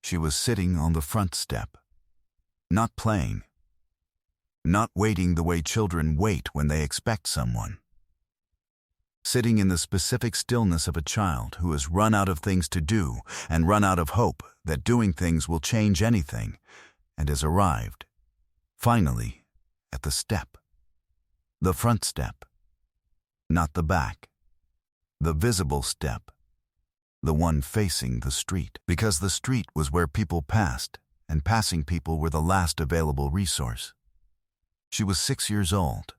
She was sitting on the front step, not playing, not waiting the way children wait when they expect someone. Sitting in the specific stillness of a child who has run out of things to do and run out of hope that doing things will change anything, and has arrived, finally, at the step. The front step, not the back. The visible step, the one facing the street, because the street was where people passed, and passing people were the last available resource. She was 6 years old.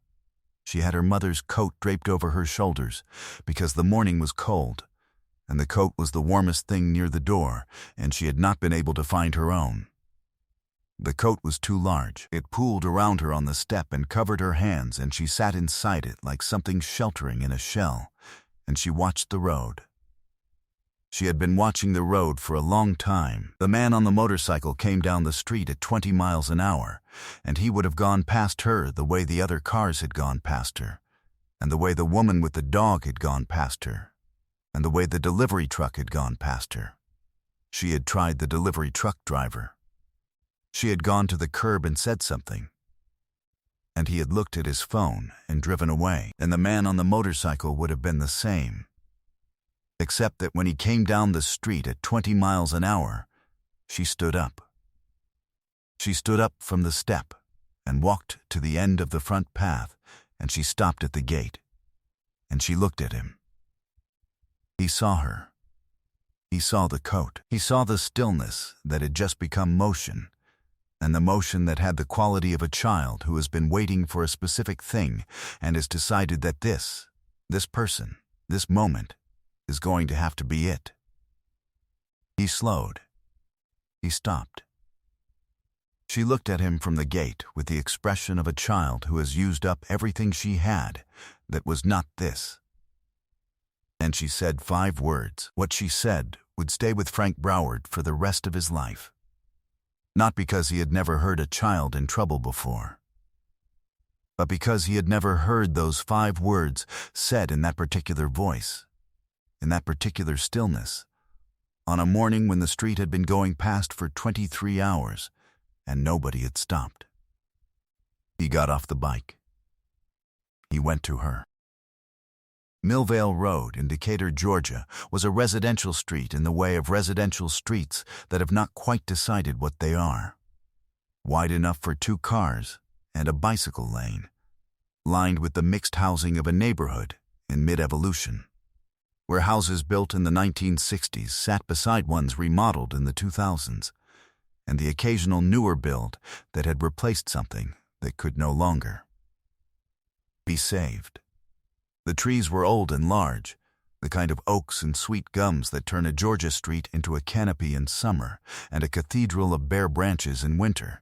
She had her mother's coat draped over her shoulders because the morning was cold, and the coat was the warmest thing near the door, and she had not been able to find her own. The coat was too large. It pooled around her on the step and covered her hands, and she sat inside it like something sheltering in a shell, and she watched the road. She had been watching the road for a long time. The man on the motorcycle came down the street at 20 miles an hour, and he would have gone past her the way the other cars had gone past her, and the way the woman with the dog had gone past her, and the way the delivery truck had gone past her. She had tried the delivery truck driver. She had gone to the curb and said something, and he had looked at his phone and driven away, and the man on the motorcycle would have been the same. Except that when he came down the street at 20 miles an hour, she stood up. She stood up from the step and walked to the end of the front path, and she stopped at the gate, and she looked at him. He saw her. He saw the coat. He saw the stillness that had just become motion, and the motion that had the quality of a child who has been waiting for a specific thing and has decided that this person, this moment, is going to have to be it. He slowed. He stopped. She looked at him from the gate with the expression of a child who has used up everything she had that was not this. And she said 5 words. What she said would stay with Frank Broward for the rest of his life. Not because he had never heard a child in trouble before, but because he had never heard those 5 words said in that particular voice, in that particular stillness, on a morning when the street had been going past for 23 hours and nobody had stopped. He got off the bike. He went to her. Millvale Road in Decatur, Georgia, was a residential street in the way of residential streets that have not quite decided what they are. Wide enough for 2 cars and a bicycle lane, lined with the mixed housing of a neighborhood in mid-evolution, where houses built in the 1960s sat beside ones remodeled in the 2000s, and the occasional newer build that had replaced something that could no longer be saved. The trees were old and large, the kind of oaks and sweet gums that turn a Georgia street into a canopy in summer and a cathedral of bare branches in winter.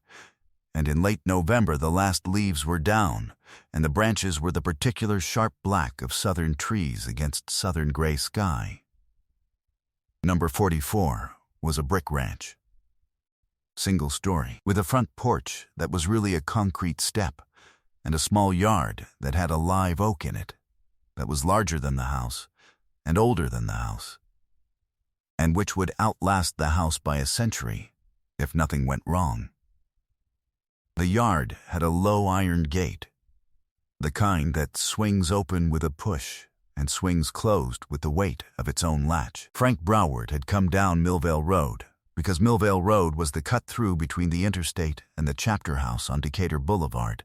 And in late November the last leaves were down, and the branches were the particular sharp black of southern trees against southern gray sky. Number 44 was a brick ranch. Single story, with a front porch that was really a concrete step, and a small yard that had a live oak in it, that was larger than the house and older than the house, and which would outlast the house by a century if nothing went wrong. The yard had a low iron gate, the kind that swings open with a push and swings closed with the weight of its own latch. Frank Broward had come down Millvale Road because Millvale Road was the cut-through between the interstate and the chapter house on Decatur Boulevard,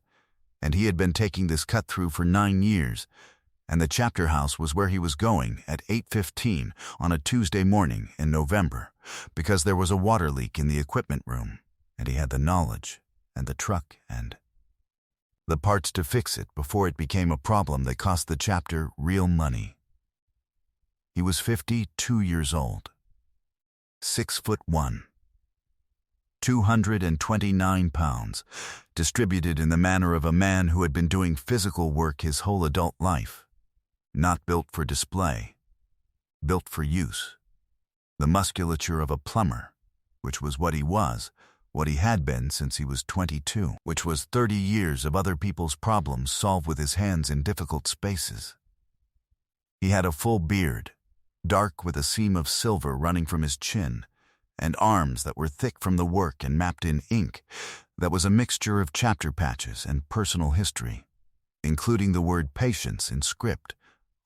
and he had been taking this cut-through for 9 years, and the chapter house was where he was going at 8:15 on a Tuesday morning in November, because there was a water leak in the equipment room, and he had the knowledge and the truck and the parts to fix it before it became a problem that cost the chapter real money. He was 52 years old, 6'1", 229 pounds, distributed in the manner of a man who had been doing physical work his whole adult life. Not built for display, built for use. The musculature of a plumber, which was what he was, what he had been since he was 22, which was 30 years of other people's problems solved with his hands in difficult spaces. He had a full beard, dark with a seam of silver running from his chin, and arms that were thick from the work and mapped in ink that was a mixture of chapter patches and personal history, including the word patience in script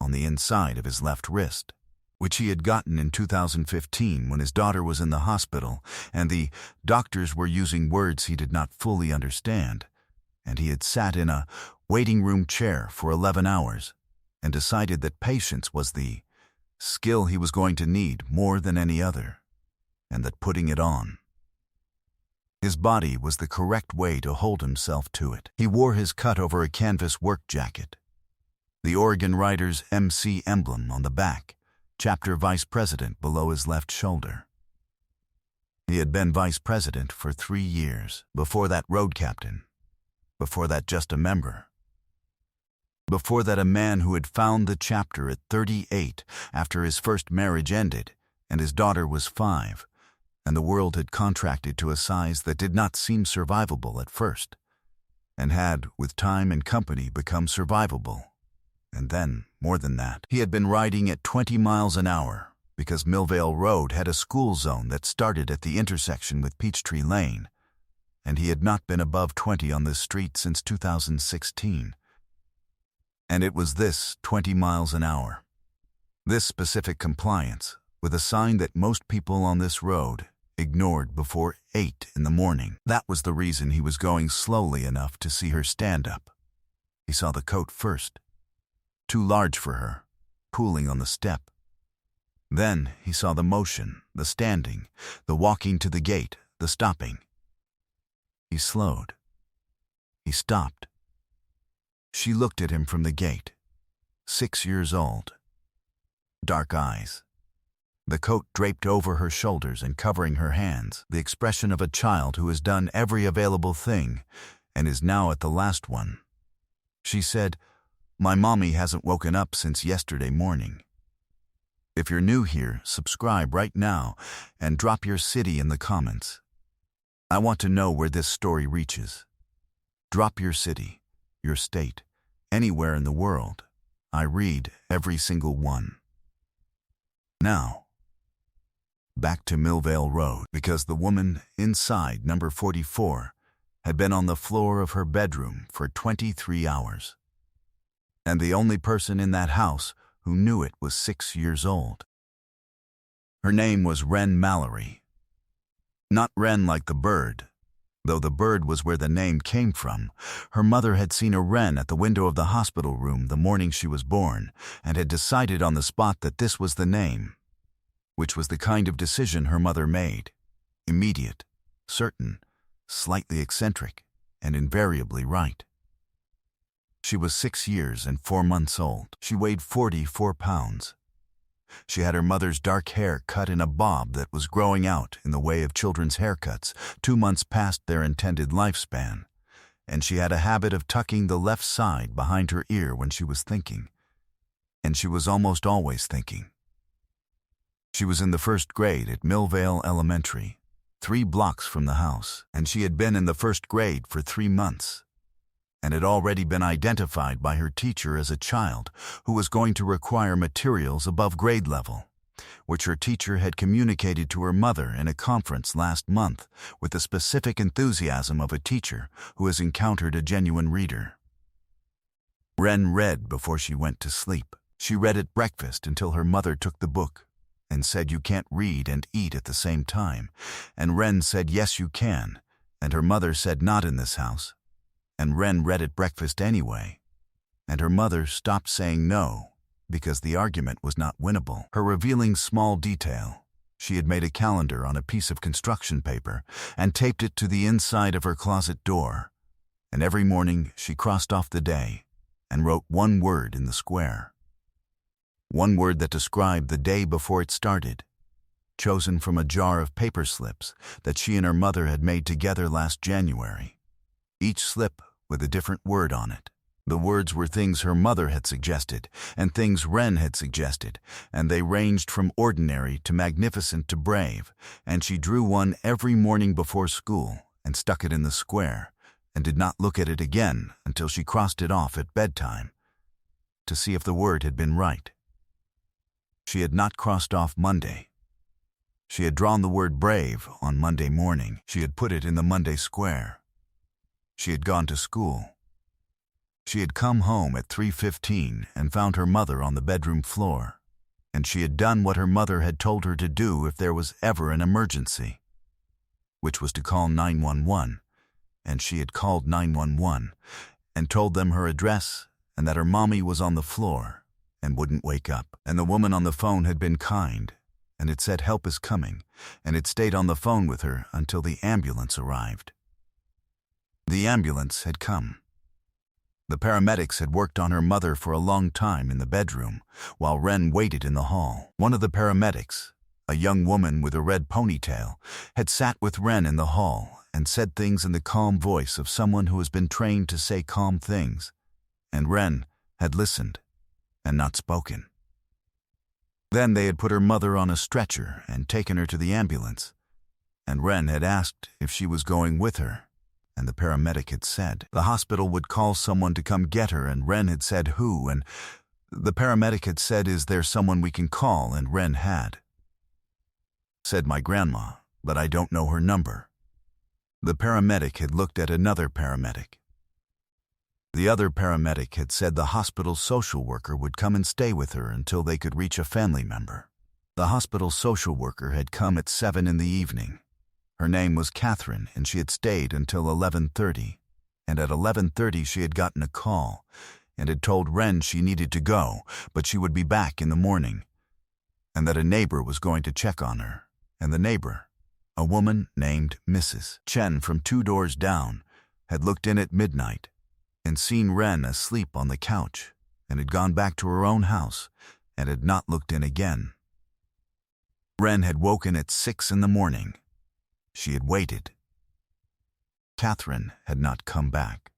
on the inside of his left wrist, which he had gotten in 2015 when his daughter was in the hospital and the doctors were using words he did not fully understand, and he had sat in a waiting room chair for 11 hours and decided that patience was the skill he was going to need more than any other, and that putting it on. His body was the correct way to hold himself to it. He wore his cut over a canvas work jacket, the Oregon Writers MC emblem on the back, chapter vice president below his left shoulder. He had been vice president for 3 years, before that road captain, before that just a member, before that a man who had found the chapter at 38 after his first marriage ended and his daughter was 5, and the world had contracted to a size that did not seem survivable at first, and had, with time and company, become survivable. And then, more than that, he had been riding at 20 miles an hour because Millvale Road had a school zone that started at the intersection with Peachtree Lane, and he had not been above 20 on this street since 2016. And it was this 20 miles an hour, this specific compliance, with a sign that most people on this road ignored before 8 in the morning. That was the reason he was going slowly enough to see her stand up. He saw the coat first, too large for her, pooling on the step. Then he saw the motion, the standing, the walking to the gate, the stopping. He slowed. He stopped. She looked at him from the gate, 6 years old. Dark eyes. The coat draped over her shoulders and covering her hands, the expression of a child who has done every available thing and is now at the last one. She said, "My mommy hasn't woken up since yesterday morning." If you're new here, subscribe right now and drop your city in the comments. I want to know where this story reaches. Drop your city, your state, anywhere in the world. I read every single one. Now, back to Millvale Road, because the woman inside number 44 had been on the floor of her bedroom for 23 hours. And the only person in that house who knew it was 6 years old. Her name was Wren Mallory. Not Wren like the bird, though the bird was where the name came from. Her mother had seen a wren at the window of the hospital room the morning she was born and had decided on the spot that this was the name, which was the kind of decision her mother made. Immediate, certain, slightly eccentric, and invariably right. She was 6 years and 4 months old. She weighed 44 pounds. She had her mother's dark hair cut in a bob that was growing out in the way of children's haircuts 2 months past their intended lifespan, and she had a habit of tucking the left side behind her ear when she was thinking. And she was almost always thinking. She was in the 1st grade at Millvale Elementary, 3 blocks from the house, and she had been in the 1st grade for 3 months, and had already been identified by her teacher as a child who was going to require materials above grade level, which her teacher had communicated to her mother in a conference last month with the specific enthusiasm of a teacher who has encountered a genuine reader. Wren read before she went to sleep. She read at breakfast until her mother took the book and said, "You can't read and eat at the same time." And Wren said, "Yes, you can." And her mother said, "Not in this house." And Wren read at breakfast anyway. And her mother stopped saying no because the argument was not winnable. Her revealing small detail. She had made a calendar on a piece of construction paper and taped it to the inside of her closet door. And every morning she crossed off the day and wrote one word in the square. One word that described the day before it started, chosen from a jar of paper slips that she and her mother had made together last January. Each slip with a different word on it. The words were things her mother had suggested and things Wren had suggested, and they ranged from ordinary to magnificent to brave, and she drew one every morning before school and stuck it in the square and did not look at it again until she crossed it off at bedtime to see if the word had been right. She had not crossed off Monday. She had drawn the word brave on Monday morning. She had put it in the Monday square. She had gone to school. She had come home at 3:15 and found her mother on the bedroom floor, and she had done what her mother had told her to do if there was ever an emergency, which was to call 911, and she had called 911 and told them her address and that her mommy was on the floor and wouldn't wake up. And the woman on the phone had been kind, and it said help is coming, and it stayed on the phone with her until the ambulance arrived. The ambulance had come. The paramedics had worked on her mother for a long time in the bedroom, while Wren waited in the hall. One of the paramedics, a young woman with a red ponytail, had sat with Wren in the hall and said things in the calm voice of someone who has been trained to say calm things, and Wren had listened and not spoken. Then they had put her mother on a stretcher and taken her to the ambulance, and Wren had asked if she was going with her, and the paramedic had said the hospital would call someone to come get her, and Wren had said who, and the paramedic had said, is there someone we can call, and Wren had said my grandma, but I don't know her number. The paramedic had looked at another paramedic. The other paramedic had said the hospital social worker would come and stay with her until they could reach a family member. The hospital social worker had come at 7 in the evening. Her name was Catherine, and she had stayed until 11:30, and at 11:30 she had gotten a call and had told Wren she needed to go, but she would be back in the morning, and that a neighbor was going to check on her, and the neighbor, a woman named Mrs. Chen from 2 doors down, had looked in at midnight and seen Wren asleep on the couch and had gone back to her own house and had not looked in again. Wren had woken at 6 in the morning. She had waited. Catherine had not come back.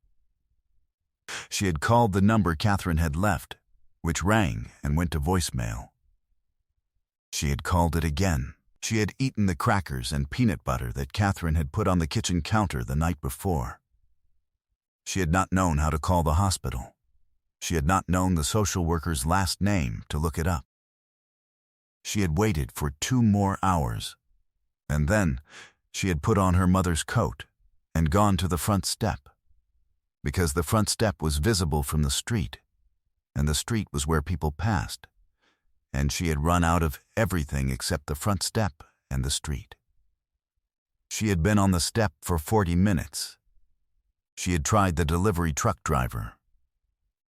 She had called the number Catherine had left, which rang and went to voicemail. She had called it again. She had eaten the crackers and peanut butter that Catherine had put on the kitchen counter the night before. She had not known how to call the hospital. She had not known the social worker's last name to look it up. She had waited for 2 more hours, and then she had put on her mother's coat and gone to the front step, because the front step was visible from the street, and the street was where people passed, and she had run out of everything except the front step and the street. She had been on the step for 40 minutes. She had tried the delivery truck driver.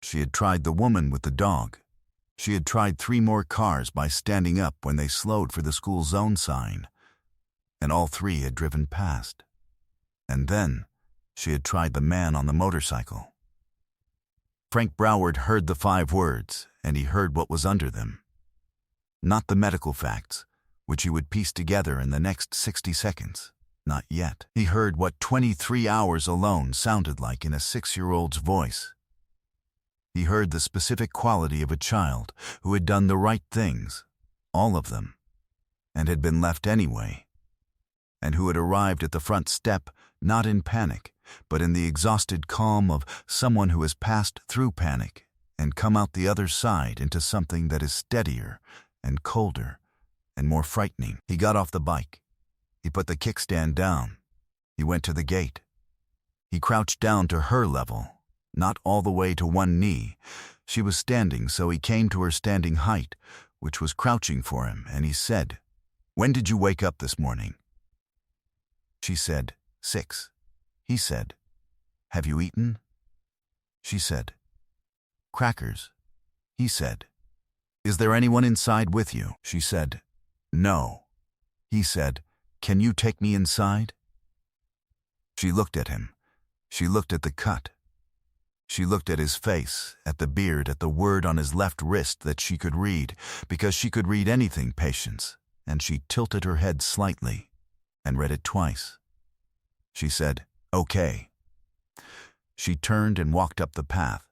She had tried the woman with the dog. She had tried 3 more cars by standing up when they slowed for the school zone sign, and all 3 had driven past. And then she had tried the man on the motorcycle. Frank Broward heard the 5 words, and he heard what was under them. Not the medical facts, which he would piece together in the next 60 seconds. Not yet. He heard what 23 hours alone sounded like in a 6-year-old's voice. He heard the specific quality of a child who had done the right things, all of them, and had been left anyway, and who had arrived at the front step not in panic, but in the exhausted calm of someone who has passed through panic and come out the other side into something that is steadier and colder and more frightening. He got off the bike. He put the kickstand down. He went to the gate. He crouched down to her level, not all the way to one knee. She was standing, so he came to her standing height, which was crouching for him, and he said, "When did you wake up this morning?" She said, 6. He said, "Have you eaten?" She said, "Crackers." He said, "Is there anyone inside with you?" She said, "No." He said, "Can you take me inside?" She looked at him. She looked at the cut. She looked at his face, at the beard, at the word on his left wrist that she could read, because she could read anything, Patience, and she tilted her head slightly and read it twice. She said, "Okay." She turned and walked up the path.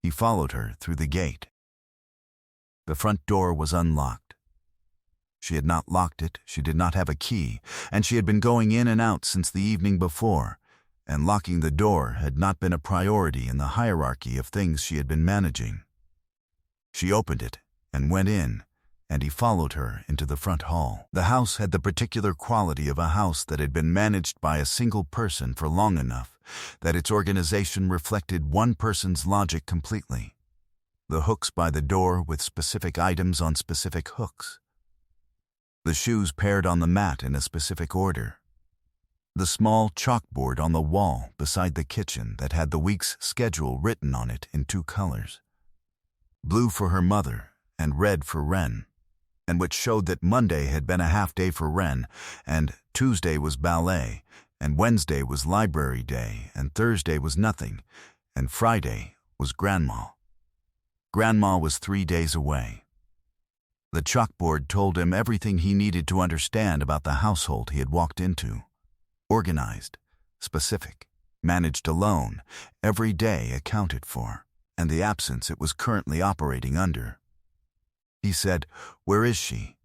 He followed her through the gate. The front door was unlocked. She had not locked it, she did not have a key, and she had been going in and out since the evening before, and locking the door had not been a priority in the hierarchy of things she had been managing. She opened it and went in, and he followed her into the front hall. The house had the particular quality of a house that had been managed by a single person for long enough that its organization reflected one person's logic completely. The hooks by the door with specific items on specific hooks. The shoes paired on the mat in a specific order. The small chalkboard on the wall beside the kitchen that had the week's schedule written on it in 2 colors. Blue for her mother and red for Wren, and which showed that Monday had been a half day for Wren, and Tuesday was ballet, and Wednesday was library day, and Thursday was nothing, and Friday was Grandma. Grandma was 3 days away. The chalkboard told him everything he needed to understand about the household he had walked into. Organized, specific, managed alone, every day accounted for, and the absence it was currently operating under. He said, "Where is she?"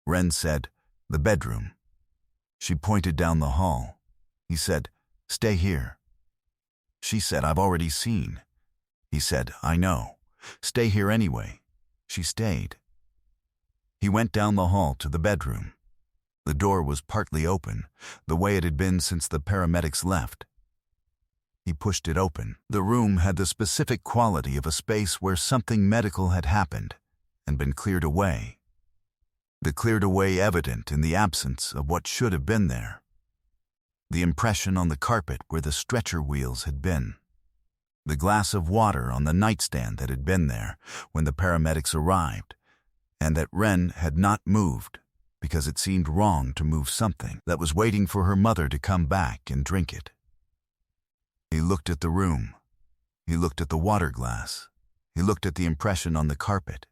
Wren said, "The bedroom." She pointed down the hall. He said, "Stay here." She said, "I've already seen." He said, "I know. Stay here anyway." She stayed. He went down the hall to the bedroom. The door was partly open, the way it had been since the paramedics left. He pushed it open. The room had the specific quality of a space where something medical had happened and been cleared away. The cleared away evident in the absence of what should have been there. The impression on the carpet where the stretcher wheels had been. The glass of water on the nightstand that had been there when the paramedics arrived, and that Wren had not moved because it seemed wrong to move something that was waiting for her mother to come back and drink it. He looked at the room. He looked at the water glass. He looked at the impression on the carpet.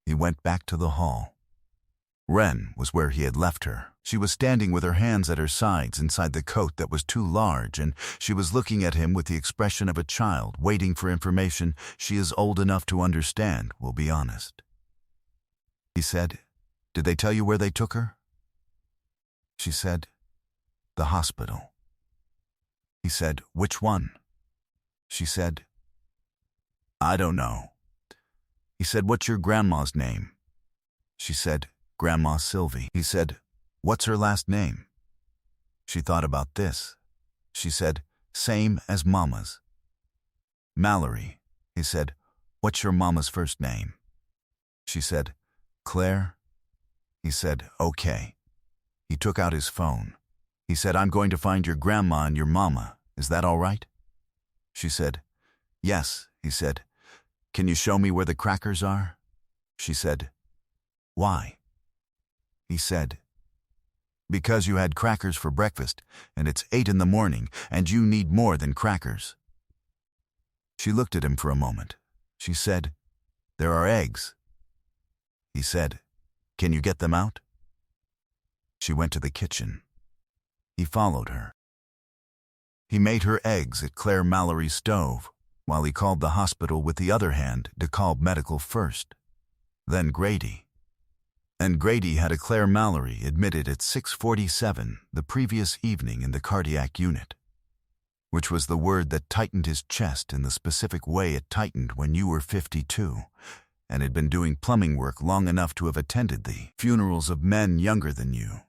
He went back to the hall. Wren was where he had left her. She was standing with her hands at her sides inside the coat that was too large, and she was looking at him with the expression of a child waiting for information she is old enough to understand, will be honest. He said, "Did they tell you where they took her?" She said, "The hospital." He said, "Which one?" She said, "I don't know." He said, "What's your grandma's name?" She said, "Grandma Sylvie." He said, "What's her last name?" She thought about this. She said, "Same as Mama's." "Mallory." He said, "What's your mama's first name?" She said, "Claire." He said, "Okay." He took out his phone. He said, "I'm going to find your grandma and your mama. Is that all right?" She said, "Yes." He said, "Can you show me where the crackers are?" She said, "Why?" He said, "Because you had crackers for breakfast, and it's 8 in the morning, and you need more than crackers." She looked at him for a moment. She said, "There are eggs." He said, "Can you get them out?" She went to the kitchen. He followed her. He made her eggs at Claire Mallory's stove, while he called the hospital with the other hand to call medical first. Then Grady. And Grady had a Claire Mallory admitted at 6:47 the previous evening in the cardiac unit, which was the word that tightened his chest in the specific way it tightened when you were 52, and had been doing plumbing work long enough to have attended the funerals of men younger than you.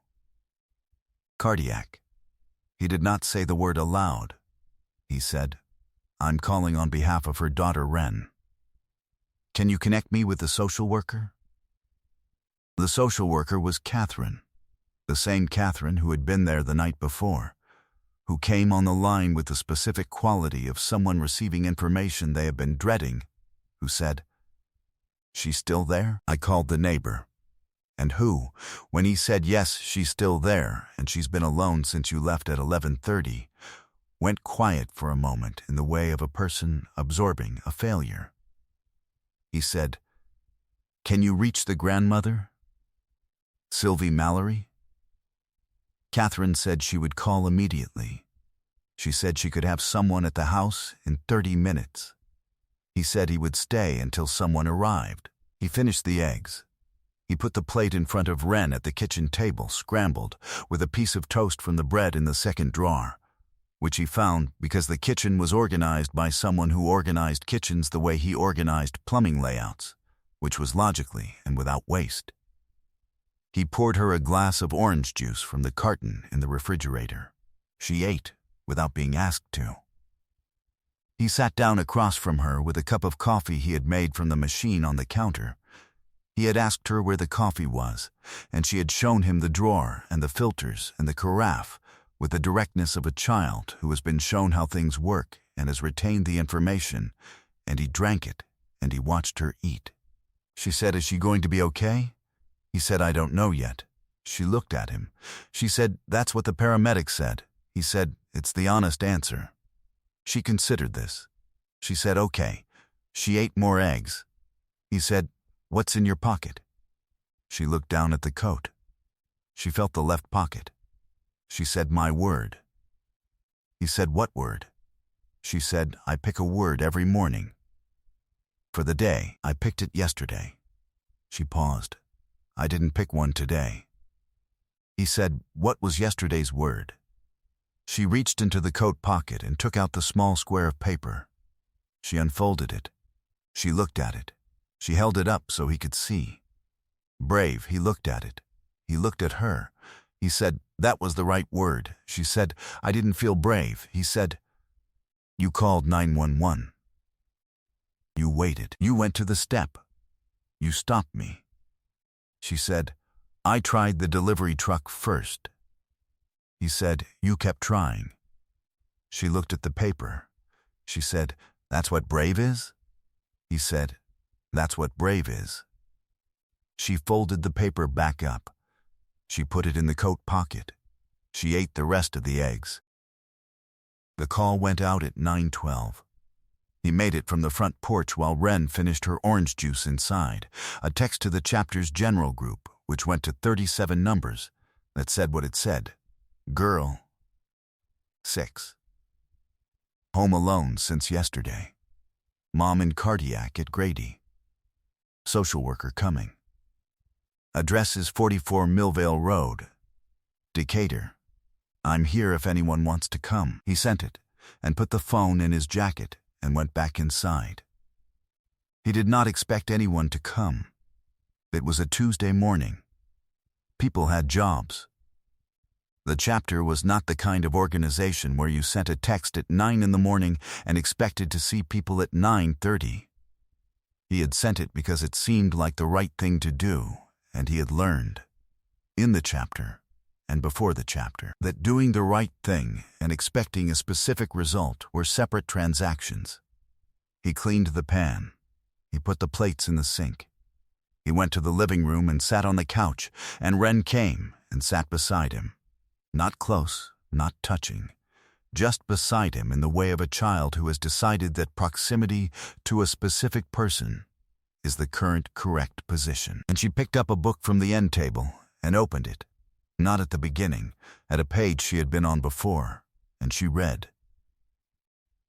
Cardiac. He did not say the word aloud. He said, "I'm calling on behalf of her daughter Wren. Can you connect me with the social worker?" The social worker was Catherine, the same Catherine who had been there the night before, who came on the line with the specific quality of someone receiving information they had been dreading, who said, "She's still there?" I called the neighbor, and who, when he said, "Yes, she's still there, and she's been alone since you left at 11:30, went quiet for a moment in the way of a person absorbing a failure. He said, "Can you reach the grandmother? Sylvie Mallory?" Catherine said she would call immediately. She said she could have someone at the house in 30 minutes. He said he would stay until someone arrived. He finished the eggs. He put the plate in front of Wren at the kitchen table, scrambled, with a piece of toast from the bread in the second drawer, which he found because the kitchen was organized by someone who organized kitchens the way he organized plumbing layouts, which was logically and without waste. He poured her a glass of orange juice from the carton in the refrigerator. She ate without being asked to. He sat down across from her with a cup of coffee he had made from the machine on the counter. He had asked her where the coffee was, and she had shown him the drawer and the filters and the carafe with the directness of a child who has been shown how things work and has retained the information, and he drank it, and he watched her eat. She said, "Is she going to be okay?" He said, "I don't know yet." She looked at him. She said, "That's what the paramedic said." He said, "It's the honest answer." She considered this. She said, "Okay." She ate more eggs. He said, "What's in your pocket?" She looked down at the coat. She felt the left pocket. She said, "My word." He said, "What word?" She said, "I pick a word every morning. For the day, I picked it yesterday." She paused. "I didn't pick one today." He said, "What was yesterday's word?" She reached into the coat pocket and took out the small square of paper. She unfolded it. She looked at it. She held it up so he could see. Brave, he looked at it. He looked at her. He said, "That was the right word." She said, "I didn't feel brave." He said, "You called 911. You waited. You went to the step. You stopped me." She said, "I tried the delivery truck first." He said, "You kept trying." She looked at the paper. She said, "That's what brave is?" He said, "That's what brave is." She folded the paper back up. She put it in the coat pocket. She ate the rest of the eggs. The call went out at 9:12. He made it from the front porch while Wren finished her orange juice inside, a text to the chapter's general group, which went to 37 numbers, that said what it said. Girl, 6. Home alone since yesterday. Mom in cardiac at Grady. Social worker coming. Address is 44 Millvale Road, Decatur. I'm here if anyone wants to come. He sent it and put the phone in his jacket and went back inside. He did not expect anyone to come. It was a Tuesday morning. People had jobs. The chapter was not the kind of organization where you sent a text at 9 in the morning and expected to see people at 9:30. He had sent it because it seemed like the right thing to do, and he had learned, in the chapter and before the chapter, that doing the right thing and expecting a specific result were separate transactions. He cleaned the pan. He put the plates in the sink. He went to the living room and sat on the couch, and Wren came and sat beside him. Not close, not touching, just beside him in the way of a child who has decided that proximity to a specific person is the current correct position. And she picked up a book from the end table and opened it, not at the beginning, at a page she had been on before, and she read.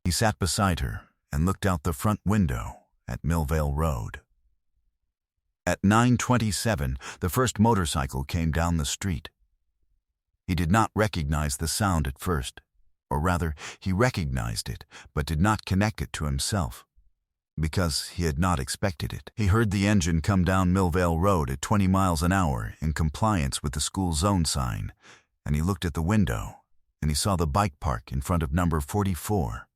He sat beside her and looked out the front window at Millvale Road. At 9:27, the first motorcycle came down the street. He did not recognize the sound at first, or rather, he recognized it, but did not connect it to himself, because he had not expected it. He heard the engine come down Millvale Road at 20 miles an hour in compliance with the school zone sign, and he looked at the window, and he saw the bike park in front of number 44.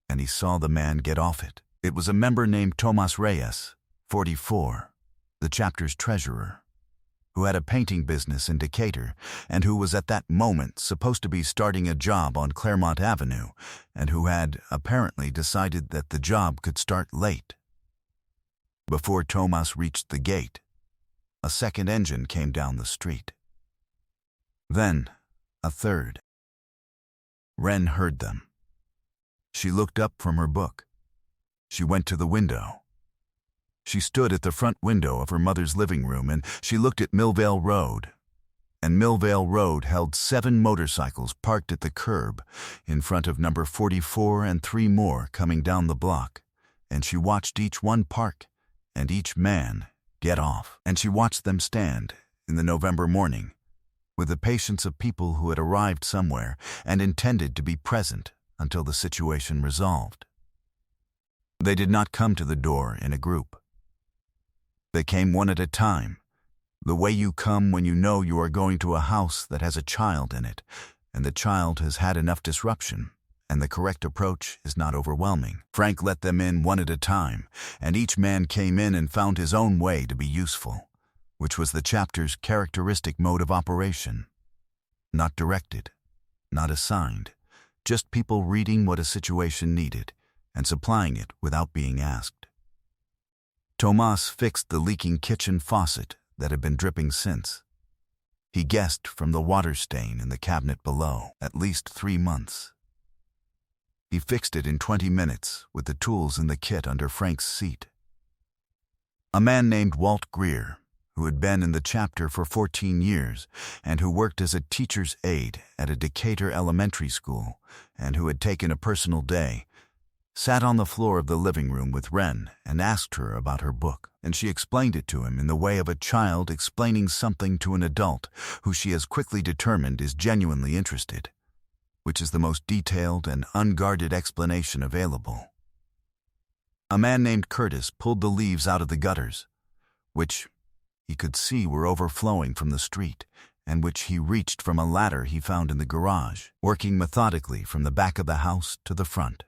And he saw the man get off it. It was a member named Tomas Reyes, 44, the chapter's treasurer, who had a painting business in Decatur and who was at that moment supposed to be starting a job on Claremont Avenue and who had apparently decided that the job could start late. Before Tomas reached the gate, a second engine came down the street. Then, a third. Wren heard them. She looked up from her book. She went to the window. She stood at the front window of her mother's living room and she looked at Millvale Road. And Millvale Road held 7 motorcycles parked at the curb in front of number 44 and 3 more coming down the block. And she watched each one park and each man get off. And she watched them stand in the November morning with the patience of people who had arrived somewhere and intended to be present until the situation resolved. They did not come to the door in a group. They came one at a time, the way you come when you know you are going to a house that has a child in it, and the child has had enough disruption, and the correct approach is not overwhelming. Frank let them in one at a time, and each man came in and found his own way to be useful, which was the chapter's characteristic mode of operation. Not directed, not assigned, just people reading what a situation needed and supplying it without being asked. Tomas fixed the leaking kitchen faucet that had been dripping since. He guessed from the water stain in the cabinet below, at least 3 months. He fixed it in 20 minutes with the tools in the kit under Frank's seat. A man named Walt Greer, who had been in the chapter for 14 years and who worked as a teacher's aide at a Decatur elementary school and who had taken a personal day, sat on the floor of the living room with Wren and asked her about her book, and she explained it to him in the way of a child explaining something to an adult who she has quickly determined is genuinely interested, which is the most detailed and unguarded explanation available. A man named Curtis pulled the leaves out of the gutters, which he could see were overflowing from the street, and which he reached from a ladder he found in the garage, working methodically from the back of the house to the front.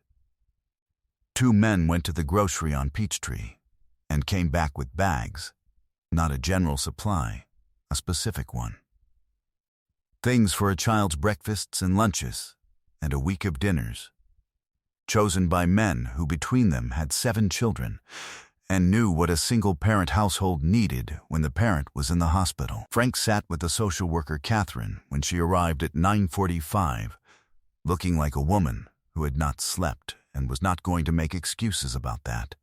2 men went to the grocery on Peachtree and came back with bags, not a general supply, a specific one. Things for a child's breakfasts and lunches, and a week of dinners, chosen by men who between them had 7 children and knew what a single-parent household needed when the parent was in the hospital. Frank sat with the social worker Catherine when she arrived at 9:45, looking like a woman who had not slept and was not going to make excuses about that.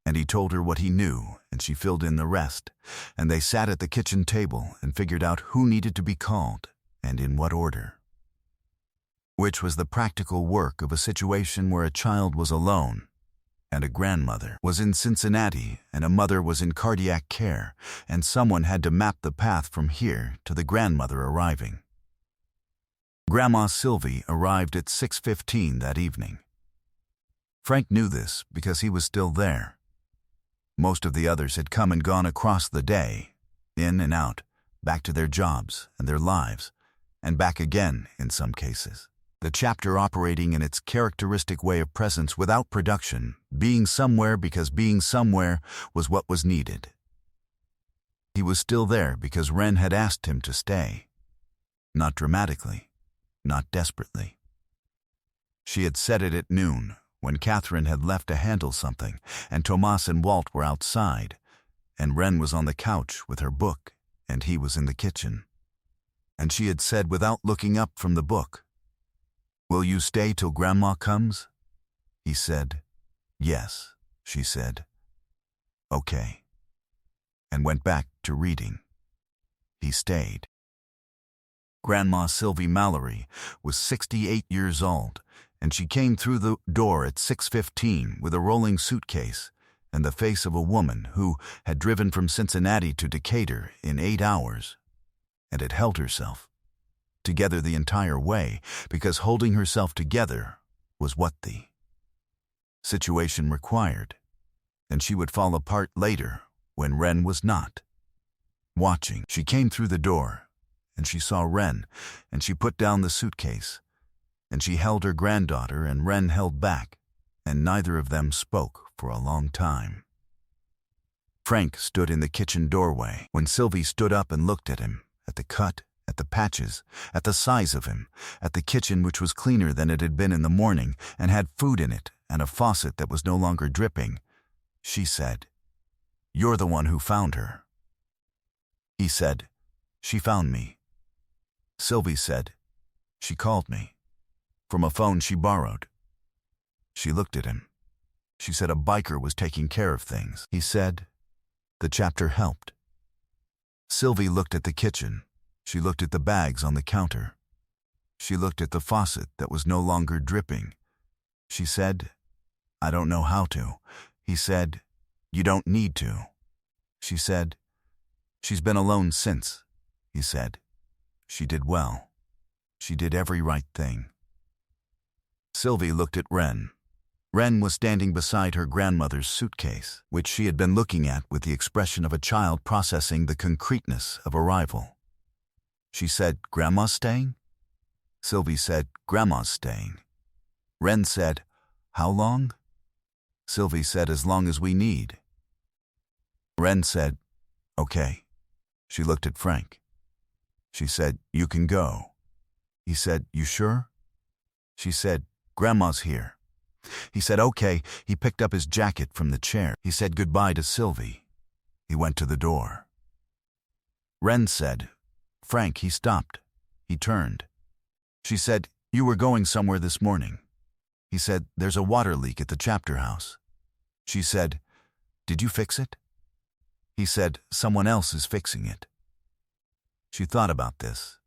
And he told her what he knew, and she filled in the rest, and they sat at the kitchen table and figured out who needed to be called and in what order. Which was the practical work of a situation where a child was alone, and a grandmother was in Cincinnati, and a mother was in cardiac care, and someone had to map the path from here to the grandmother arriving. Grandma Sylvie arrived at 6:15 that evening. Frank knew this because he was still there. Most of the others had come and gone across the day, in and out, back to their jobs and their lives, and back again in some cases. The chapter operating in its characteristic way of presence without production, being somewhere because being somewhere was what was needed. He was still there because Wren had asked him to stay. Not dramatically, not desperately. She had said it at noon, when Catherine had left to handle something, and Tomas and Walt were outside, and Wren was on the couch with her book, and he was in the kitchen. And she had said without looking up from the book, "Will you stay till Grandma comes?" He said, "Yes," she said. "Okay," and went back to reading. He stayed. Grandma Sylvie Mallory was 68 years old, and she came through the door at 6:15 with a rolling suitcase and the face of a woman who had driven from Cincinnati to Decatur in 8 hours and had held herself together the entire way because holding herself together was what the situation required, and she would fall apart later when Wren was not watching. She came through the door, and she saw Wren, and she put down the suitcase, and she held her granddaughter, and Wren held back, and neither of them spoke for a long time. Frank stood in the kitchen doorway when Sylvie stood up and looked at him, at the cut, at the patches, at the size of him, at the kitchen which was cleaner than it had been in the morning and had food in it and a faucet that was no longer dripping. She said, "You're the one who found her." He said, "She found me." Sylvie said, "She called me from a phone she borrowed." She looked at him. She said a biker was taking care of things. He said, "The chapter helped." Sylvie looked at the kitchen. She looked at the bags on the counter. She looked at the faucet that was no longer dripping. She said, "I don't know how to." He said, "You don't need to." She said, "She's been alone since." He said, "She did well. She did every right thing." Sylvie looked at Wren. Wren was standing beside her grandmother's suitcase, which she had been looking at with the expression of a child processing the concreteness of arrival. She said, "Grandma's staying?" Sylvie said, "Grandma's staying." Wren said, "How long?" Sylvie said, "As long as we need." Wren said, "Okay." She looked at Frank. She said, "You can go." He said, "You sure?" She said, "Grandma's here." He said, "Okay." He picked up his jacket from the chair. He said goodbye to Sylvie. He went to the door. Wren said, "Frank." He stopped. He turned. She said, "You were going somewhere this morning." He said, "There's a water leak at the chapter house." She said, "Did you fix it?" He said, "Someone else is fixing it." She thought about this.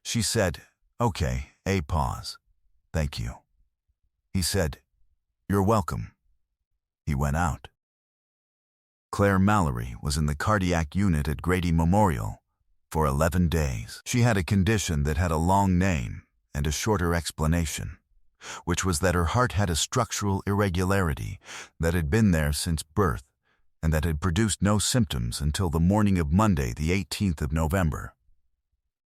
She said, "Okay." A pause. "Thank you." He said, "You're welcome." He went out. Claire Mallory was in the cardiac unit at Grady Memorial for 11 days. She had a condition that had a long name and a shorter explanation, which was that her heart had a structural irregularity that had been there since birth and that had produced no symptoms until the morning of Monday, the 18th of November,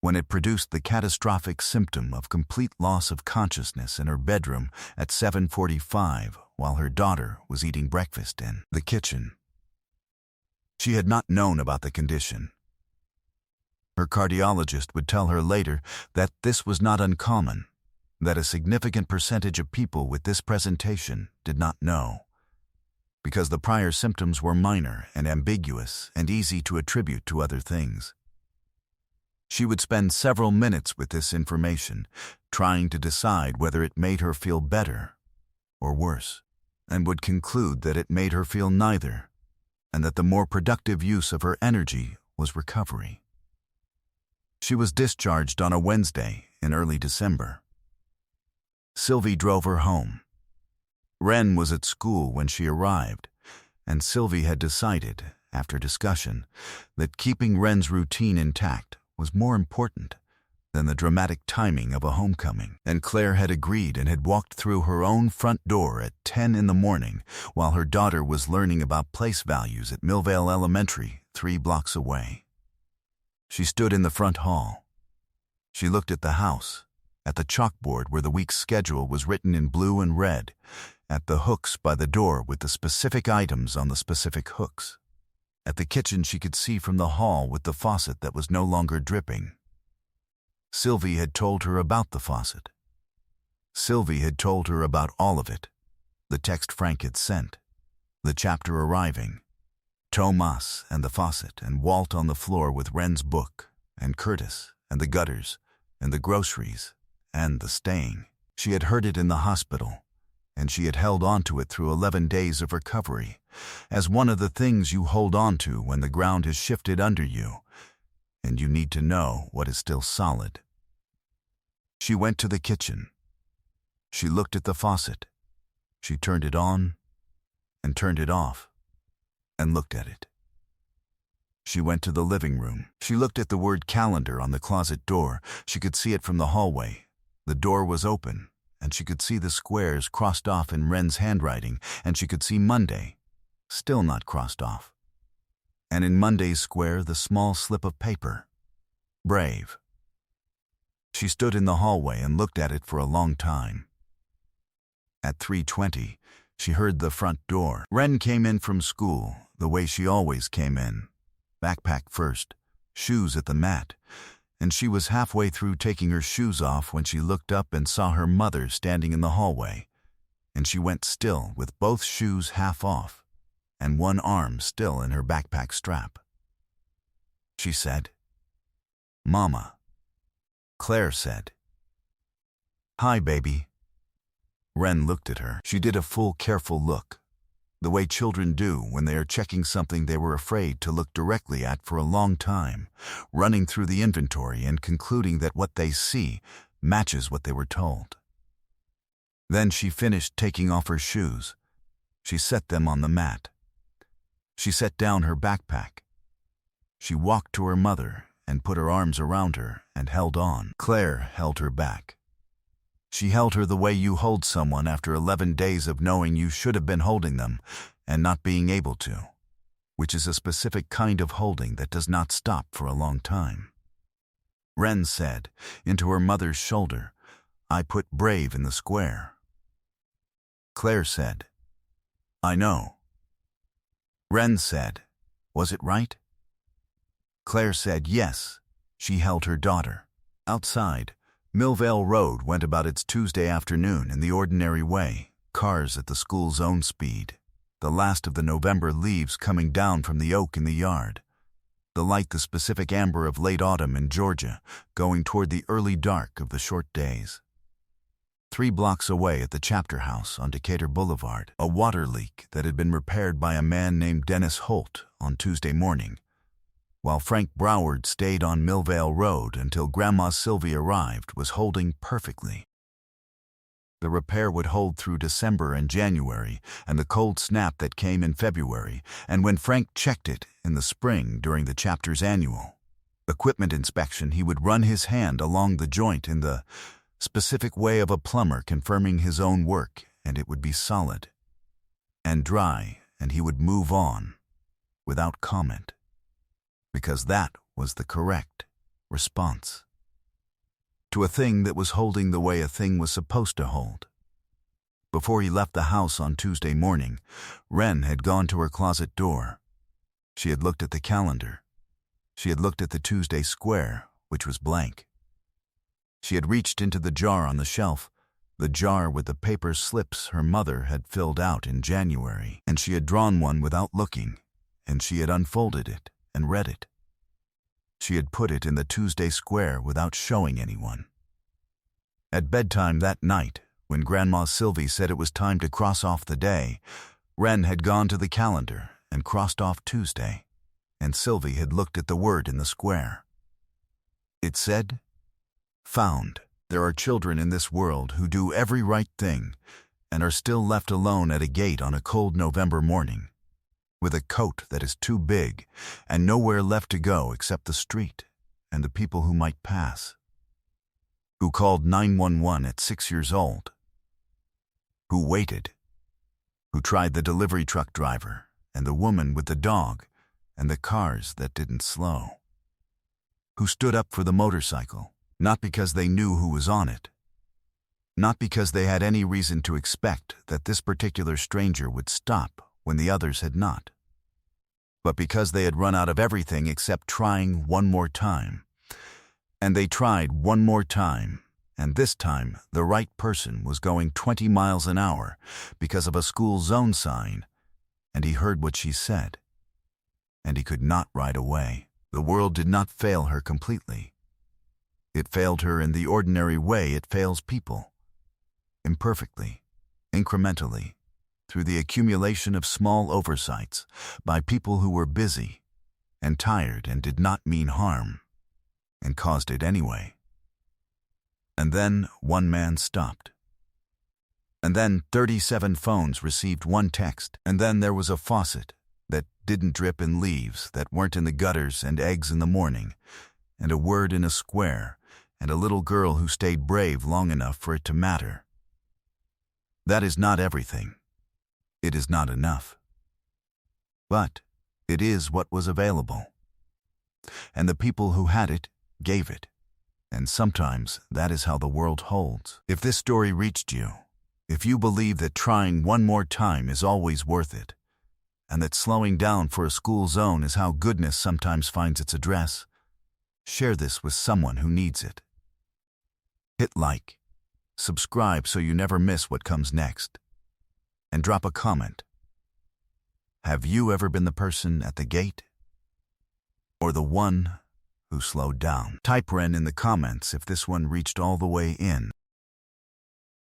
when it produced the catastrophic symptom of complete loss of consciousness in her bedroom at 7:45 while her daughter was eating breakfast in the kitchen. She had not known about the condition. Her cardiologist would tell her later that this was not uncommon, that a significant percentage of people with this presentation did not know, because the prior symptoms were minor and ambiguous and easy to attribute to other things. She would spend several minutes with this information, trying to decide whether it made her feel better or worse, and would conclude that it made her feel neither, and that the more productive use of her energy was recovery. She was discharged on a Wednesday in early December. Sylvie drove her home. Wren was at school when she arrived, and Sylvie had decided, after discussion, that keeping Wren's routine intact was more important than the dramatic timing of a homecoming, and Claire had agreed and had walked through her own front door at 10 in the morning while her daughter was learning about place values at Millvale Elementary, 3 blocks away. She stood in the front hall. She looked at the house, at the chalkboard where the week's schedule was written in blue and red, at the hooks by the door with the specific items on the specific hooks. At the kitchen she could see from the hall with the faucet that was no longer dripping. Sylvie had told her about the faucet. Sylvie had told her about all of it. The text Frank had sent, the chapter arriving, Tomas and the faucet, and Walt on the floor with Wren's book, and Curtis, and the gutters, and the groceries, and the staying. She had heard it in the hospital, and she had held on to it through 11 days of recovery, as one of the things you hold on to when the ground has shifted under you, and you need to know what is still solid. She went to the kitchen. She looked at the faucet. She turned it on and turned it off and looked at it. She went to the living room. She looked at the word calendar on the closet door. She could see it from the hallway. The door was open, and she could see the squares crossed off in Wren's handwriting, and she could see Monday, still not crossed off. And in Monday's square, the small slip of paper, Brave. She stood in the hallway and looked at it for a long time. At 3:20, she heard the front door. Wren came in from school, the way she always came in. Backpack first, shoes at the mat, and she was halfway through taking her shoes off when she looked up and saw her mother standing in the hallway, and she went still with both shoes half off and one arm still in her backpack strap. She said, "Mama." Claire said, "Hi, baby." Wren looked at her. She did a full, careful look, the way children do when they are checking something they were afraid to look directly at for a long time, running through the inventory and concluding that what they see matches what they were told. Then she finished taking off her shoes. She set them on the mat. She set down her backpack. She walked to her mother and put her arms around her and held on. Claire held her back. She held her the way you hold someone after 11 days of knowing you should have been holding them and not being able to, which is a specific kind of holding that does not stop for a long time. Wren said, into her mother's shoulder, "I put brave in the square." Claire said, "I know." Wren said, "Was it right?" Claire said, "Yes." She held her daughter. Outside, Millvale Road went about its Tuesday afternoon in the ordinary way, cars at the school's own speed, the last of the November leaves coming down from the oak in the yard, the light the specific amber of late autumn in Georgia, going toward the early dark of the short days. 3 blocks away at the Chapter House on Decatur Boulevard, a water leak that had been repaired by a man named Dennis Holt on Tuesday morning, while Frank Broward stayed on Millvale Road until Grandma Sylvie arrived, was holding perfectly. The repair would hold through December and January and the cold snap that came in February, and when Frank checked it in the spring during the chapter's annual equipment inspection, he would run his hand along the joint in the specific way of a plumber confirming his own work, and it would be solid and dry, and he would move on without comment, because that was the correct response to a thing that was holding the way a thing was supposed to hold. Before he left the house on Tuesday morning, Wren had gone to her closet door. She had looked at the calendar. She had looked at the Tuesday square, which was blank. She had reached into the jar on the shelf, the jar with the paper slips her mother had filled out in January, and she had drawn one without looking, and she had unfolded it and read it. She had put it in the Tuesday square without showing anyone. At bedtime that night, when Grandma Sylvie said it was time to cross off the day, Wren had gone to the calendar and crossed off Tuesday, and Sylvie had looked at the word in the square. It said, "Found. There are children in this world who do every right thing and are still left alone at a gate on a cold November morning, with a coat that is too big and nowhere left to go except the street and the people who might pass, who called 911 at 6 years old, who waited, who tried the delivery truck driver and the woman with the dog and the cars that didn't slow, who stood up for the motorcycle, not because they knew who was on it, not because they had any reason to expect that this particular stranger would stop when the others had not, but because they had run out of everything except trying one more time. And they tried one more time, and this time the right person was going 20 miles an hour because of a school zone sign, and he heard what she said, and he could not ride away. The world did not fail her completely. It failed her in the ordinary way it fails people, imperfectly, incrementally, through the accumulation of small oversights by people who were busy and tired and did not mean harm, and caused it anyway. And then one man stopped. And then 37 phones received one text. And then there was a faucet that didn't drip in leaves that weren't in the gutters and eggs in the morning, and a word in a square, and a little girl who stayed brave long enough for it to matter. That is not everything. It is not enough. But it is what was available. And the people who had it gave it. And sometimes that is how the world holds. If this story reached you, if you believe that trying one more time is always worth it, and that slowing down for a school zone is how goodness sometimes finds its address, share this with someone who needs it. Hit like, subscribe so you never miss what comes next, and drop a comment. Have you ever been the person at the gate? Or the one who slowed down? Type Wren in the comments if this one reached all the way in.